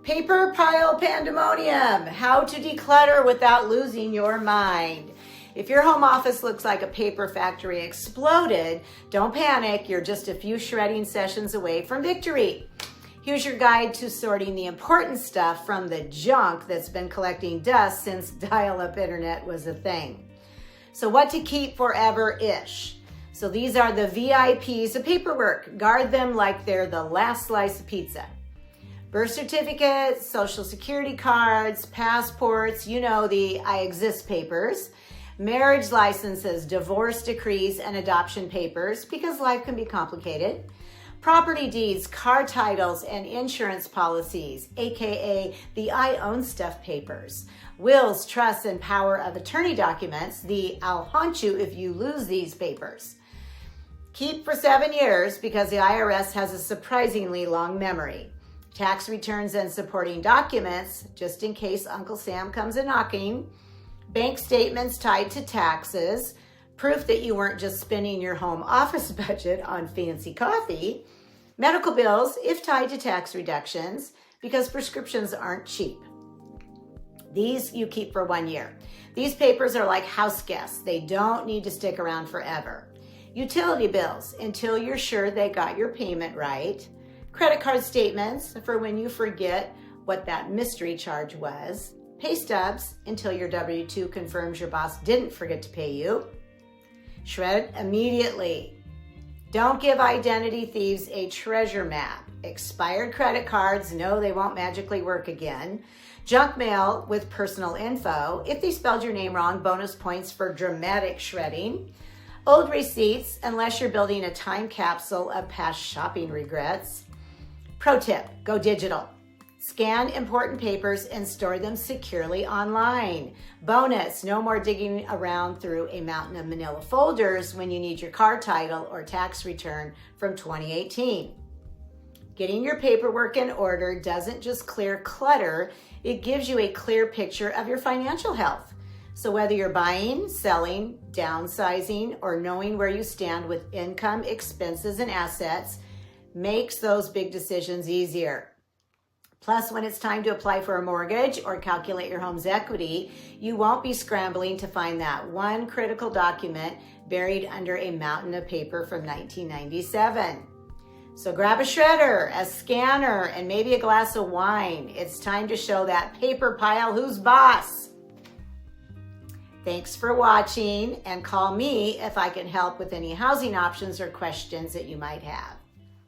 Paper pile pandemonium, how to declutter without losing your mind. If your home office looks like a paper factory exploded, don't panic, you're just a few shredding sessions away from victory. Here's your guide to sorting the important stuff from the junk that's been collecting dust since dial-up internet was a thing. So what to keep forever-ish. So these are the VIPs of paperwork. Guard them like they're the last slice of pizza. Birth certificates, social security cards, passports, you know, the I exist papers, marriage licenses, divorce decrees, and adoption papers, because life can be complicated. Property deeds, car titles, and insurance policies, aka the I own stuff papers. Wills, trusts, and power of attorney documents, the I'll haunt you if you lose these papers. Keep for 7 years because the IRS has a surprisingly long memory. Tax returns and supporting documents, just in case Uncle Sam comes a-knocking. Bank statements tied to taxes. Proof that you weren't just spending your home office budget on fancy coffee. Medical bills, if tied to tax reductions, because prescriptions aren't cheap. These you keep for 1 year. These papers are like house guests. They don't need to stick around forever. Utility bills, until you're sure they got your payment right. Credit card statements, for when you forget what that mystery charge was. Pay stubs, until your W-2 confirms your boss didn't forget to pay you. Shred immediately. Don't give identity thieves a treasure map. Expired credit cards, no, they won't magically work again. Junk mail with personal info. If they spelled your name wrong, bonus points for dramatic shredding. Old receipts, unless you're building a time capsule of past shopping regrets. Pro tip, go digital. Scan important papers and store them securely online. Bonus, no more digging around through a mountain of manila folders when you need your car title or tax return from 2018. Getting your paperwork in order doesn't just clear clutter, it gives you a clear picture of your financial health. So whether you're buying, selling, downsizing, or knowing where you stand with income, expenses, and assets, makes those big decisions easier. Plus, when it's time to apply for a mortgage or calculate your home's equity, you won't be scrambling to find that one critical document buried under a mountain of paper from 1997. So grab a shredder, a scanner, and maybe a glass of wine. It's time to show that paper pile who's boss. Thanks for watching, and call me if I can help with any housing options or questions that you might have.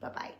Bye-bye.